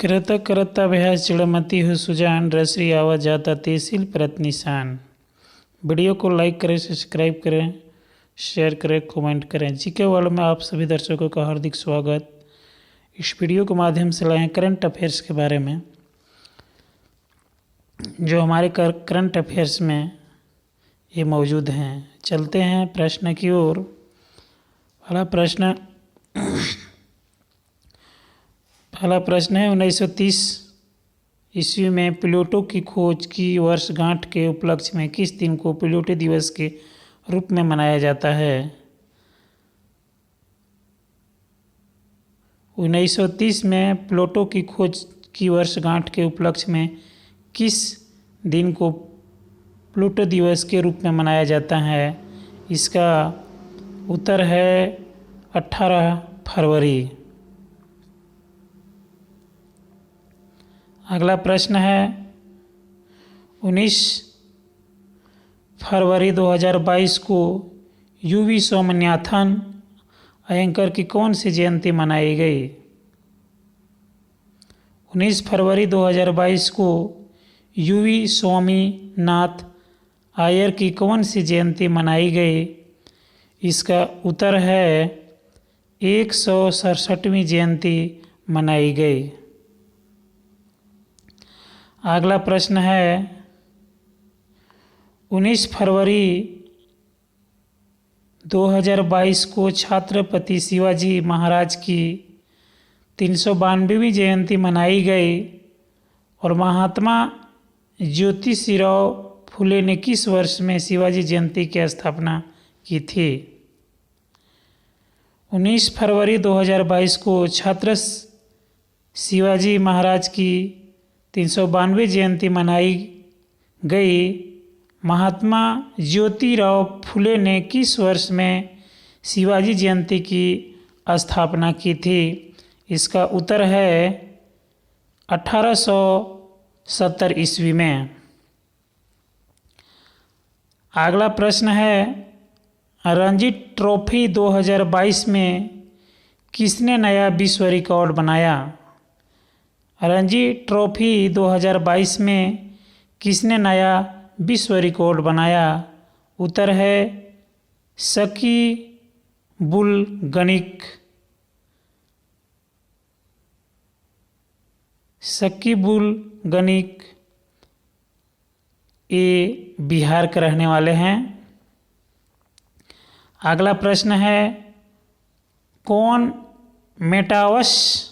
करता करता अभ्यास जड़मती हो सुजान, रसरी आवा जाता तहसील परत निशान। वीडियो को लाइक करें, सब्सक्राइब करें, शेयर करें, कमेंट करें। जीके वर्ल्ड में आप सभी दर्शकों का हार्दिक स्वागत। इस वीडियो के माध्यम से लाए करंट अफेयर्स के बारे में, जो हमारे करंट अफेयर्स में ये मौजूद हैं। चलते हैं प्रश्न की ओर। पहला प्रश्न है 1930 ईस्वी में प्लूटो की खोज की वर्षगांठ के उपलक्ष्य में किस दिन को प्लूटो दिवस के रूप में मनाया जाता है? 1930 में प्लूटो की खोज की वर्षगांठ के उपलक्ष्य में किस दिन को प्लूटो दिवस के रूप में मनाया जाता है? इसका उत्तर है 18 फरवरी। अगला प्रश्न है 19 फरवरी 2022 को यूवी स्वामीनाथन अयंगर की कौन सी जयंती मनाई गई? 19 फरवरी 2022 को यूवी स्वामीनाथन अय्यर की कौन सी जयंती मनाई गई? इसका उत्तर है 167वीं जयंती मनाई गई। अगला प्रश्न है 19 फरवरी 2022 को छत्रपति शिवाजी महाराज की 392वीं जयंती मनाई गई और महात्मा ज्योतिषराव फुले ने किस वर्ष में शिवाजी जयंती की स्थापना की थी? 19 फरवरी 2022 को छत्र शिवाजी महाराज की 392वीं जयंती मनाई गई। महात्मा ज्योतिराव फुले ने किस वर्ष में शिवाजी जयंती की स्थापना की थी? इसका उत्तर है 1870 ईस्वी में। अगला प्रश्न है रणजी ट्रॉफी 2022 में किसने नया विश्व रिकॉर्ड बनाया? रणजी ट्रॉफी 2022 में किसने नया विश्व रिकॉर्ड बनाया? उत्तर है शकीबुल गनिक। शकीबुल गनिक ये बिहार के रहने वाले हैं। अगला प्रश्न है कौन मेटावर्स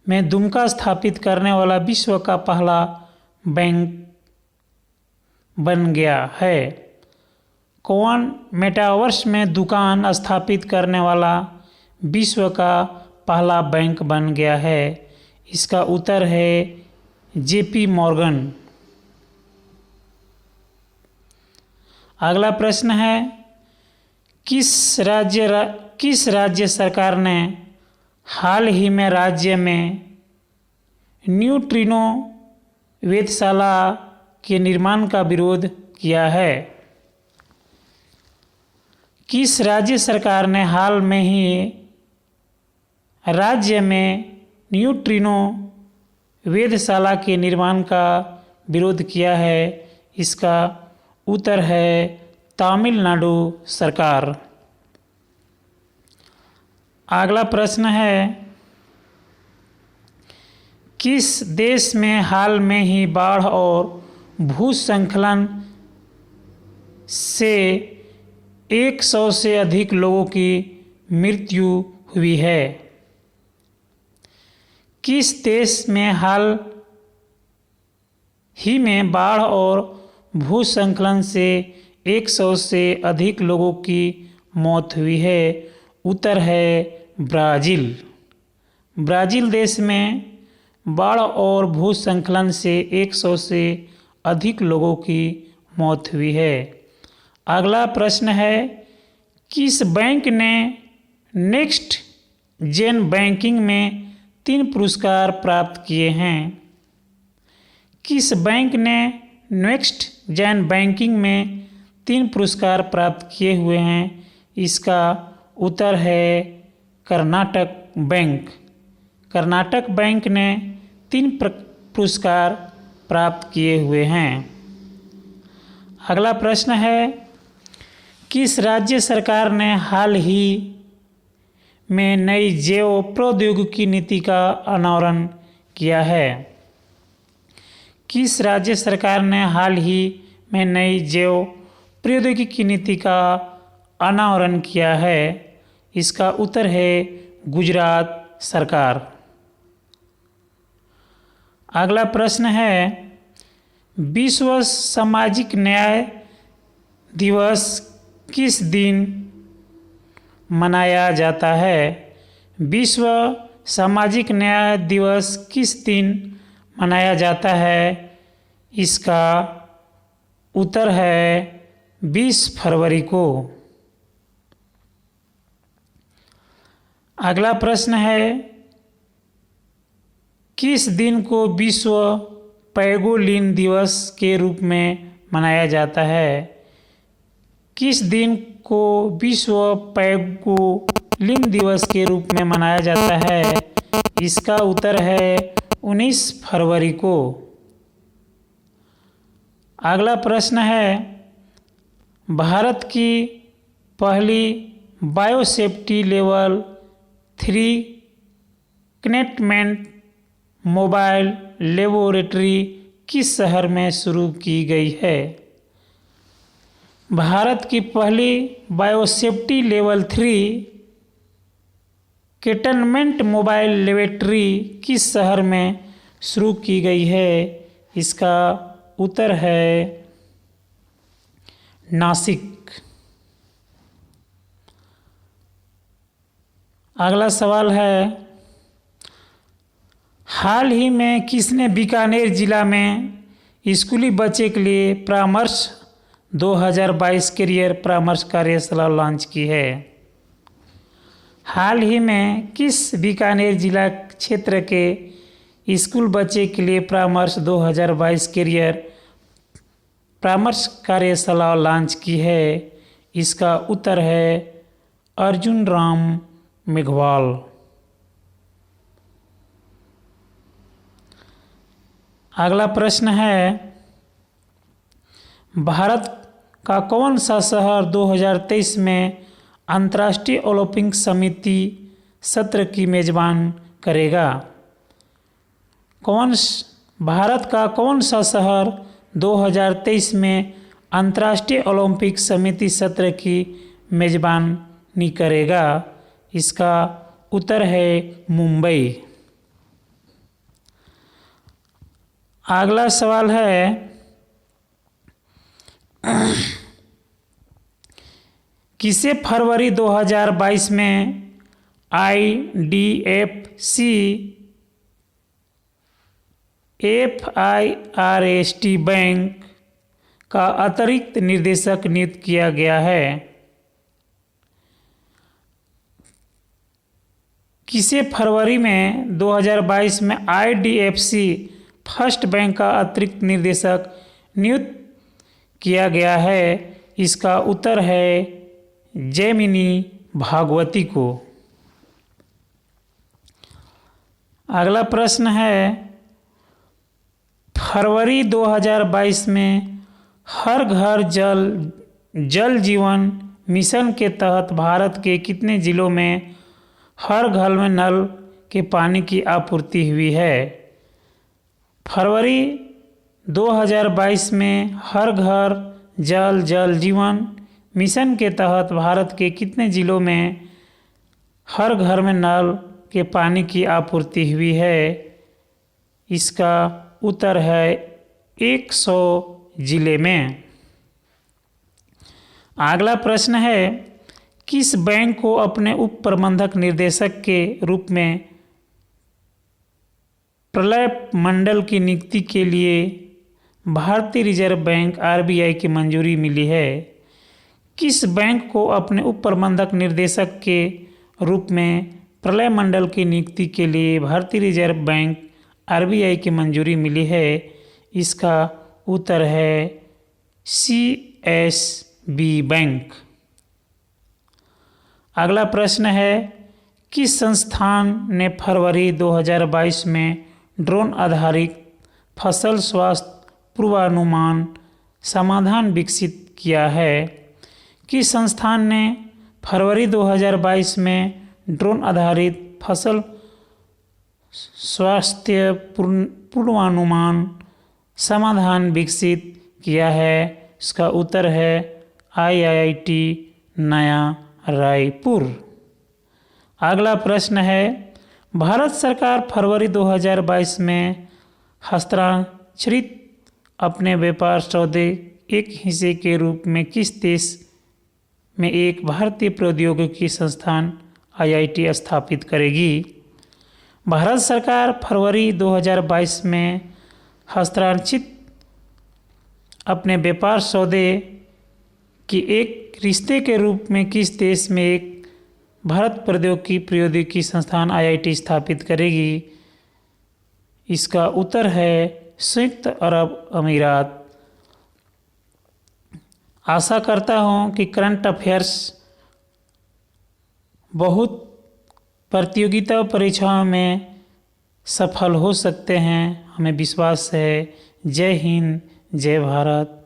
में दुमका स्थापित करने वाला विश्व का पहला बैंक बन गया है? कौन मेटावर्स में दुकान स्थापित करने वाला विश्व का पहला बैंक बन गया है? इसका उत्तर है जेपी मॉर्गन। अगला प्रश्न है किस राज्य सरकार ने हाल ही में राज्य में न्यूट्रिनो वेधशाला के निर्माण का विरोध किया है? किस राज्य सरकार ने हाल में ही राज्य में न्यूट्रिनो वेधशाला के निर्माण का विरोध किया है? इसका उत्तर है तमिलनाडु सरकार। अगला प्रश्न है किस देश में हाल में ही बाढ़ और भूस्खलन से 100 से अधिक लोगों की मृत्यु हुई है? किस देश में हाल ही में बाढ़ और भूस्खलन से 100 से अधिक लोगों की मौत हुई है? उत्तर है ब्राज़ील। ब्राज़ील देश में बाढ़ और भूस्खलन से 100 से अधिक लोगों की मौत हुई है। अगला प्रश्न है किस बैंक ने नेक्स्ट जेन बैंकिंग में 3 पुरस्कार प्राप्त किए हैं? किस बैंक ने नेक्स्ट जेन बैंकिंग में 3 पुरस्कार प्राप्त किए हुए हैं? इसका उत्तर है कर्नाटक बैंक। कर्नाटक बैंक ने 3 पुरस्कार प्राप्त किए हुए हैं। अगला प्रश्न है, किस राज्य सरकार ने हाल ही में नई जैव प्रौद्योगिकी नीति का अनावरण किया है? किस राज्य सरकार ने हाल ही में नई जैव प्रौद्योगिकी नीति का अनावरण किया है? इसका उत्तर है गुजरात सरकार। अगला प्रश्न है, विश्व सामाजिक न्याय दिवस किस दिन मनाया जाता है? विश्व सामाजिक न्याय दिवस किस दिन मनाया जाता है? इसका उत्तर है 20 फरवरी को। अगला प्रश्न है, किस दिन को विश्व पैंगोलिन दिवस के रूप में मनाया जाता है? किस दिन को विश्व पैंगोलिन दिवस के रूप में मनाया जाता है? इसका उत्तर है 19 फरवरी को। अगला प्रश्न है, भारत की पहली बायोसेफ्टी लेवल 3 कनेक्टमेंट मोबाइल लेबोरेटरी किस शहर में शुरू की गई है? भारत की पहली biosafety level 3 containment mobile laboratory किस शहर में शुरू की गई है? इसका उत्तर है नासिक। अगला सवाल है, हाल ही में किसने बीकानेर जिला में स्कूली बच्चे के लिए परामर्श 2022 करियर परामर्श कार्यशाला लॉन्च की है? हाल ही में किस बीकानेर जिला क्षेत्र के स्कूल बच्चे के लिए परामर्श 2022 करियर परामर्श कार्यशाला लॉन्च की है? इसका उत्तर है अर्जुन राम मेघवाल। अगला प्रश्न है, भारत का कौन सा शहर 2023 में अंतर्राष्ट्रीय ओलंपिक समिति सत्र की मेजबान करेगा? भारत का कौन सा शहर 2023 में अंतर्राष्ट्रीय ओलंपिक समिति सत्र की मेजबानी करेगा? इसका उत्तर है मुंबई। अगला सवाल है, किसे फरवरी 2022 में IDFC FIRST बैंक का अतिरिक्त निदेशक नियुक्त किया गया है? किसे फरवरी में 2022 में IDFC फर्स्ट बैंक का अतिरिक्त निर्देशक नियुक्त किया गया है? इसका उत्तर है जैमिनी भागवती को। अगला प्रश्न है, फरवरी 2022 में हर घर जल जीवन मिशन के तहत भारत के कितने जिलों में हर घर में नल के पानी की आपूर्ति हुई है? फरवरी 2022 में हर घर जल जीवन मिशन के तहत भारत के कितने जिलों में हर घर में नल के पानी की आपूर्ति हुई है? इसका उत्तर है 100 जिले में। अगला प्रश्न है, किस बैंक को अपने उप प्रबंधक निर्देशक के रूप में प्रलय मंडल की नियुक्ति के लिए भारतीय रिजर्व बैंक RBI की मंजूरी मिली है? किस बैंक को अपने उप प्रबंधक निर्देशक के रूप में प्रलय मंडल की नियुक्ति के लिए भारतीय रिजर्व बैंक RBI की मंजूरी मिली है? इसका उत्तर है CSB बैंक। अगला प्रश्न है, किस संस्थान ने फरवरी 2022 में ड्रोन आधारित फसल स्वास्थ्य पूर्वानुमान समाधान विकसित किया है? किस संस्थान ने फरवरी 2022 में ड्रोन आधारित फसल स्वास्थ्य पूर्वानुमान समाधान विकसित किया है? इसका उत्तर है IIT नया रायपुर। अगला प्रश्न है, भारत सरकार फरवरी 2022 में हस्ताक्षरित अपने व्यापार सौदे एक हिस्से के रूप में किस देश में एक भारतीय प्रौद्योगिकी संस्थान IIT स्थापित करेगी? भारत सरकार फरवरी 2022 में हस्ताक्षरित अपने व्यापार सौदे की एक रिश्ते के रूप में किस देश में एक भारत प्रौद्योगिकी संस्थान IIT स्थापित करेगी? इसका उत्तर है संयुक्त अरब अमीरात। आशा करता हूँ कि करंट अफेयर्स बहुत प्रतियोगिता परीक्षाओं में सफल हो सकते हैं, हमें विश्वास है। जय हिंद, जय भारत।